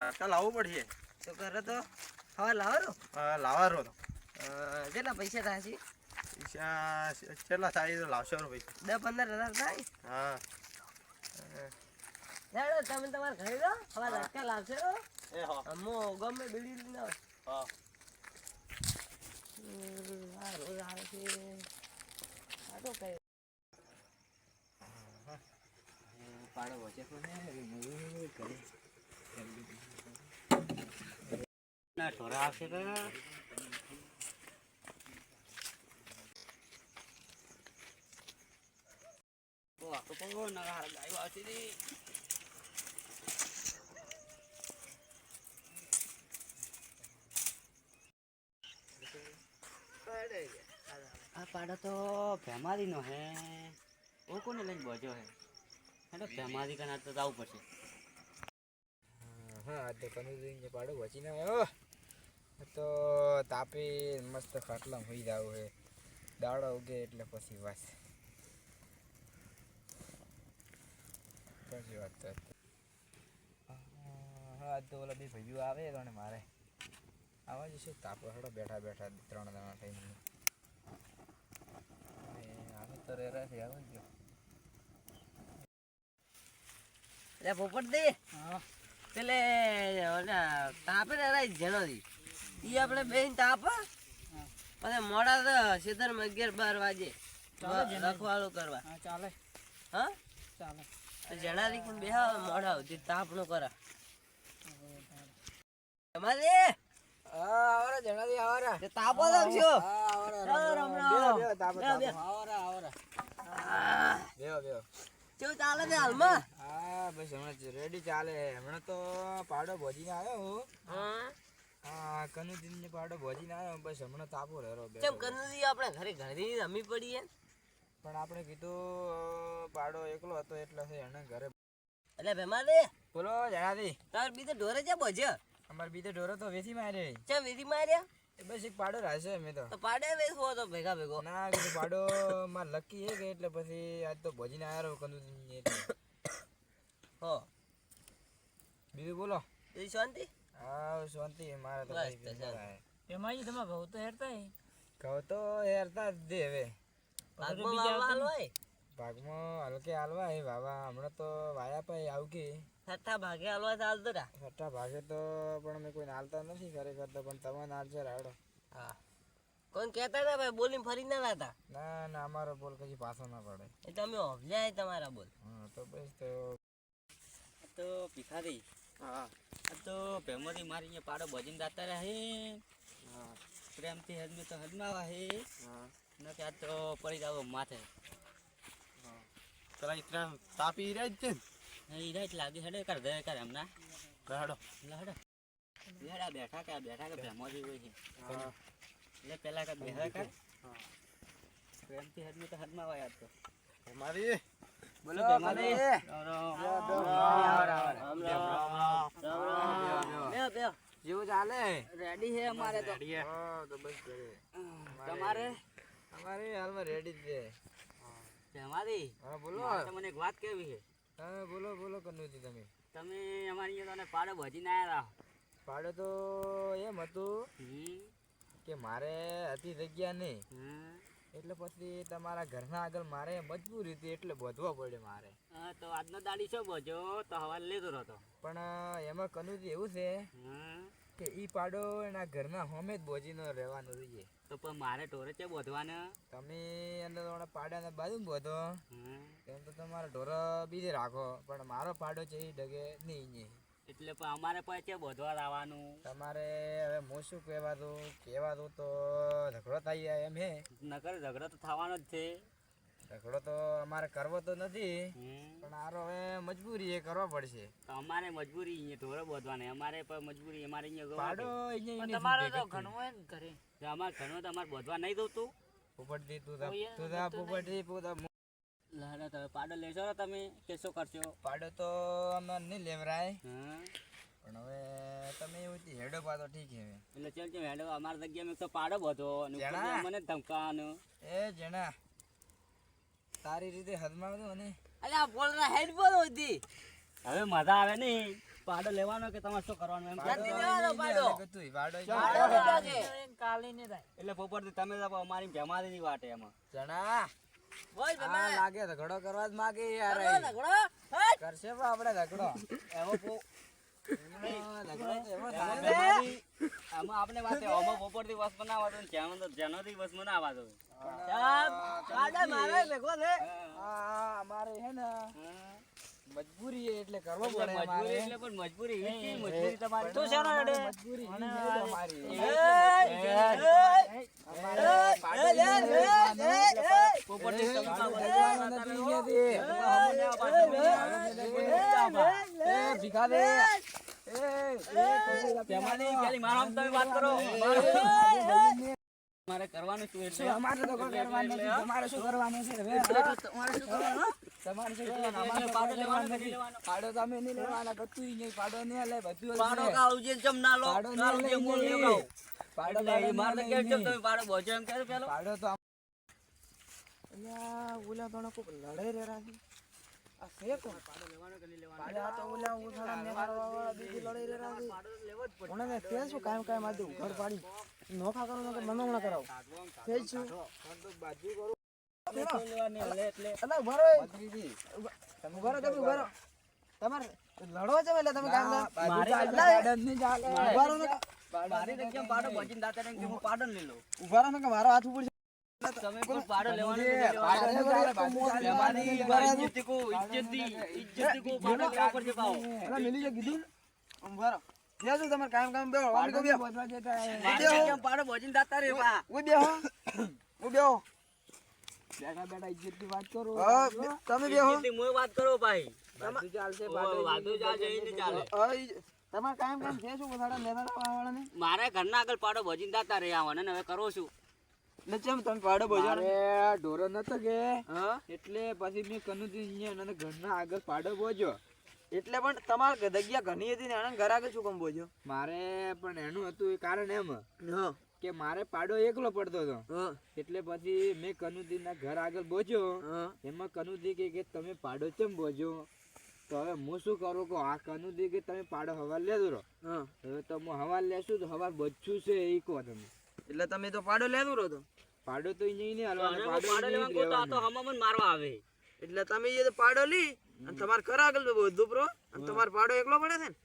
કાલ આવવું પડશે. તો કરે તો હવે લાવવાનો લાવવાનો તો કેટલા પૈસા થાય છે? પૈસા કેટલા થાય તો લાવશો પૈસા 10-15 હજાર થાય. હા હેડો તમે તમારે ઘરે જાઓ, હવે લટકા લાવશે તો એ હો હું ગમે બીડી લઈને આવું. હા આ રોજ આવે છે આ તો કઈ પાડો વચ્ચે કરે ના ઢોરા આવશે તો આખો પગો ના હાર ગાયો આવતી હતી. આ પાડો તો ભેમારી નો હે ઓ કોને લઈને બોજો હે એટલે ભેમારી કના તો જવું પડશે. હા તો કનુજી પાડો વચીને આવ્યો તો તાપી મસ્ત ખાટલા હોઈ જાવ હે દાડો ઉગે એટલે પછી વાસ પછી વાત તો હા તો ઓલા બે ભાઈઓ આવે તો મારે આવા જશે તાપ હડો બેઠા બેઠા 3 જણા થઈને આવે તો રેરા છે આવે જો લે પોપટ દે. હા પેલે ઓલા તાપે ને રાઈ જણો દી ઈ આપણે બેન તાપ પછી મોડા તો સીધર 11-12 વાગે રખવાળું કરવા. હા ચાલે હા ચાલે તો જણા રી પણ બેહા મોડા સુધી તાપ નો કરા તમારે આવરા જણાવી આવરા તે તાપો લાગશો. આવરા રામ બેહો તાપ બે આવરા બેહો બેહો કેવું ચાલે છે હાલમાં? હા બસ હમણાં રેડી ચાલે હમણાં તો પાડો ભોજીને આવ્યો હું હા કનુજીને પાડો ભોજીને આવ્યો બસ હમણાં તાપો રહેરો બે કેમ કનુજી આપણે ઘરે ઘરે રમી પડી પણ આપણે કીધું પાડો એકલો હતો એટલે છે એને ઘરે એટલે ભેમા દે બોલો જણાવી તાર બીજે ઢોરે છે બોજે અમાર બીજે ઢોરો તો વેચી મારે ચમ વિધિ માર્યા બસ એક પાડો રહેશે મેં તો પાડે વેચવો તો ભેગા ભેગો ના કીધું પાડો માર લકી હે કે એટલે પછી આજ તો ભોજીને આવ્યો કનુજી એટલે હો બીજું બોલો એ શાંતિ હા શાંતિ મારે તો બસ તો શાંતિ. એમાં તમે ઘઉં તો હેરતા કહું તો હેરતા જ દે હવે ભાગમાં વાવવા હોય ભાગમાં હલકે હાલવા હે બાબા હમણાં તો વાયા પાઈ આવું કે છઠ્ઠા ભાગે હાલવા ચાલતો રા. છઠ્ઠા ભાગે તો પણ મેં કોઈ નાલતા નથી ખરેખર તો પણ તમે નાલશે રાડો હા કોણ કહેતા હતા ભાઈ બોલીને ફરી ના લાતા ના ના અમારો બોલ કદી પાછો ના પડે એ તમે ઓભલ્યા તમારા બોલ. હા તો બસ તો ભિખારી હા આ તો ભેમોથી મારી અહીંયા પાડો ભજીને દાતા રહ્યા હે હા પ્રેમથી હદમે તો હદમાવા હે હા ન કે આ તો પડી જાવ માથે પેલા ઇતના તાપી રહ્યા જ છે એ રાઈટ લાગે હેડે કર દે કર હમણાં ને લહડો બેડા બેઠા કે ભેમોથી હોય છે હા એટલે પેલા કે બેહા કર પ્રેમથી હદમે તો હદમાવા યાદ તો મારી બોલો ભેમારી બેહો જેવું ચાલે રેડી હે અમારે તો હા તો બસ કરે તમારે અમારે હાલમાં રેડી જ છે ભેમારી હા બોલો મને એક વાત કેવી છે હા બોલો બોલો કનુજી તમે તમે અમારી અહીંયા તને પાડો ભજીને આવ્યા પાડો તો એમ હતું કે મારે હતી જગ્યા નહીં એટલે પછી તમારા ઘરના આગળ મારે મજબૂરી હતી એટલે બોધવા પડે મારે હા તો આજનો દાડી શું બોજો તો હવારે લેતો હતો પણ એમાં કનુજી એવું છે કે ઈ પાડો એના ઘરના હોમે જ બોજીનો રહેવાનું જોઈએ તો પણ મારે ઢોરે છે બોધવાને તમે અંદર પાડાને બાજુ બોધો એમ તો તમારા ઢોરો બીજે રાખો પણ મારો પાડો છે એ ડગે નહીં અહીંયા એટલે પણ અમારે પણ છે બોધવા લાવવાનું તમારે હવે હું શું કહેવા દઉં તો ઝઘડો થઈ જાય એમ હે નકર ઝઘડો તો થવાનો જ છે ઝઘડો તો અમારે કરવો તો નથી પણ આરો હવે મજબૂરી એ કરવો પડશે તો અમારે મજબૂરી અહીંયા ઢોરો બોધવાની અમારે પણ મજબૂરી અમારે અહીંયા પાડો તમારે તો ઘણું હોય ને ઘરે અમારે ઘણું તો અમારે બોધવા નહીં દઉં તું પોપટજી પોપટજી લહડા તમે પાડો લેશો ને તમે કે શું કરશો પાડો તો અમે નહીં લેવરાય હા પણ હવે તમે એવું હેડો પાડો ઠીક હે એટલે ચાલ છે હેડો અમારી જગ્યાએ મેં તો પાડો બધો જણા? મને ધમકાવાનું એ જણા તારી રીતે હદમાં દો ને અલ્યા બોલ હેડ બોલ હોતી હવે મજા આવે નહીં પાડો લેવાનો કે તમારે શું કરવાનું એમ ક્યાંથી લેવાનો પાડો? કતુંય પાડો પાડો લાગે. એટલે પોપટજી તમે તો અમારી ભેમારીની વાટે એમાં જણા બોલ આ બાબા. લાગે ઝઘડો કરવા જ માગે યાર કરો ઝઘડો. હટ. કરશે પણ આપણે ઝઘડો એવો ઝઘડો તો એવો એમાં થાય. ભેમારી આમાં આપણે વાતે આમાં પોપટથી વસ બનાવવા દો ને જેનોથી વસ બનાવવા દો સાહેબ, પાડો મારે ભેગો છે. આ અમારે હે ને મજબૂરી છે એટલે કરવો એટલે પડે મજબૂરી અમારે. એટલે પણ મજબૂરી એવી કેવી મજબૂરી તમારી તું શેનો હેડે? મજબૂરી એવી છે અમારી. અમારે પાડો એ, એ, લેવાનો એ, એટલે એ, પોપટજી તમે લેવાનો નથી અહીંયાથી. એ ભીખા દે. ભેમારી પેલી મારો આમ તમે વાત કરો મારે કરવાનું શું એટલે અમારે તો કોઈ કરવાનું નથી. તમારે શું કરવાનું છે હવે? તમારે શું કરવાનું? તમારે શું કરવાનું? અમારે તો પાડો કોઈ લેવાનો કરવાનું નથી નથી. લેવાનો. પાડો તો અમે નહીં લેવાના. કશું નહીં. પાડો નહીં લે. બધું પાડો હશે. કાવ જે ચમ ના લો પાડો કાવ નહીં જે લઈ મોલ જઈએ. લેવો પાડો એટલે મારે તો કેમ નહીં. તમે પાડો બોજો એમ કહે પેલો પાડો તો અલ્યા ઓલા તો કોક લડાઈ રહ્યા છે. આ છે કોણ? પાડો લેવાનો કે નહીં લેવાનો પાડો આ તો ઓલા ઉઠાડા નેહાળવા વાળા બીજું લડાઈ રહ્યા છે. પાડો લેવો જ પડે ઓણાને તે શું કાયમ આજે ઉઘાડ પાડી નોખા કરો નકર મનામણા કરાવો. તે જ શું? બાજુ કરો. લેવાની એટલે એટલે અલા ઉભા રહો. તમે ઉભા રહો, તમે ઉભા રહો. તમારે લડો છે એટલે તમે કામ કરો. મારે પાડો નહીં ચાલે. ઉભા રહો ને. મારી તો કેમ પાડો બોજીને દાતા ને કે હું પાડો લઈ લઉં ઉભા રહો ને કે મારો હાથ ઉપર છે. તમે પણ પાડો લેવાનો કે નહીં પાડો લેવાનો? નહીં ચાલે, બાજુ ચાલે. મારી ઉભા રહો. ઇજ્જત કો ઇજ્જત કો પાડો લેવા પડશે પાવ અલા મિલી જે કીધું ને. ઉભા રહો. જે શું તમારે કામ બેહો. વાળી કો બેહો. મારે તો કેમ પાડો બોજીને દાતા રે પા ઉઈ બેહો. ઉઈ બેહો. બેઠા બેઠા ઇજ્જતની વાત કરો. તમે બેહો. ઇજ્જતની મોય વાત કરો ભાઈ બાજુ ચાલશે. વાદો જા જઈને ચાલે તમારે કામ છે શું વધારે નેતાડા વાળાને? મારે ઘરના આગળ પાડો બોજીને દાતા રે આવવાને ને હવે કરો છું એટલે ચમ તમે પાડો બજાર ઢોરો નતો કે એટલે પછી મેં કનુજી અહીંયા અને ઘરના આગળ પાડો બોજો. એટલે પણ તમારે જગ્યા ઘણી હતી ને આના ઘર આગળ શું કામ બોજો? મારે પણ એનું હતું એ કારણ એમ કે મારે પાડો એકલો પડતો હતો એટલે પછી મેં કનુજી ના ઘર આગળ બોજો. એમાં કનુજી કે તમે પાડો ચમ બોજો? તો હવે હું શું કરું કે આ કનુજી કે તમે પાડો હવા લેજો રહો. હવે તો હું હવા લેશું તો હવા બચ્ચું છે એ કહો તમે. એટલે તમે તો પાડો લેતો રહો તો પાડો તો અહીંયા નહીં અને હાલવાનો. હું પાડો લેવા ગયો તો આ તો હમામન મારવા આવે એટલે તમે એ પાડો લી અને તમારે ઘર આગળ તો બધું પ્રો અને તમારે પાડો એકલો પડે છે ને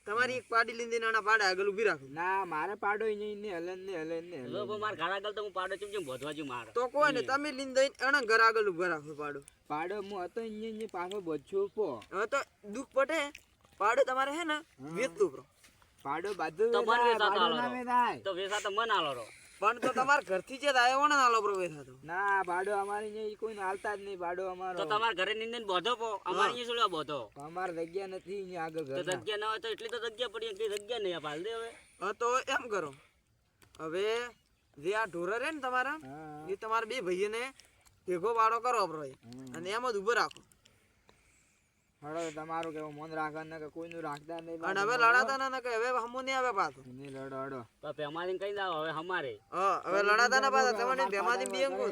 તમારી એક પાડી લીધી નાના પાડા આગળ ઉભી રાખો. ના મારે પાડો અહીંયા હલન ને હલન ને લો પણ મારા ઘર આગળ તો હું પાડો ચમ ચમ બોધવા છું મારે તો કોઈ ને તમે લીન દઈને એના ઘર આગળ ઉભા રાખો પાડો. પાડો હું હતો અહીંયા પાછો બચ્ચો પો. હવે તો દુઃખ પટે પાડો તમારે હે ને વેચતું પ્રો. પાડો બાજુ તમારે વેચાતો પાડો હાલો ના રહો. વેચાય. તો વેસા તો મન આલો રહો પણ તો તમારા ઘરથી જે આવ્યો ને નાલો પ્રવેશ હતો. ના પાડો અમારી અહીંયા કોઈ હાલતા જ નહીં. પાડો અમારો તો તમારા ઘરે નીંદન બોધો પો અમારે અહીંયા શું લેવા બોધો અમારે જગ્યા નથી અહીંયા આગળ તો ઘર. જગ્યા ના હોય તો એટલી તો જગ્યા પડી એટલી જગ્યા નહીં પાલ દે હવે હા તો એમ કરો હવે જે આ ઢોરા રે ને તમારા એ તમારા બે ભાઈઓને ભેગો વાળો કરો અને એમ જ ઉભો રાખો. હળો તમારું કેવું મન રાખવા ને કે કોઈનું રાખતા નહીં. અને હવે લડાતા ના કે હવે હમો નહીં આવે પાછો. નહીં લડો હળો. તો પેમાદીને કહી દાવ હવે અમારે હા હવે લડાતા ના પાછા તમને ભેમાથી બી એમ કહું.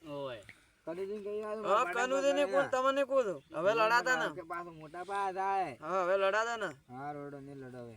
ઓય કનુજી કહી આવ્યો. હા કનુજી ને કોણ તમને કહું હવે લડાતા ના. પાછો મોટા પા થાય. હા હવે લડાતા ના. હા રોડો નહીં લડાવે.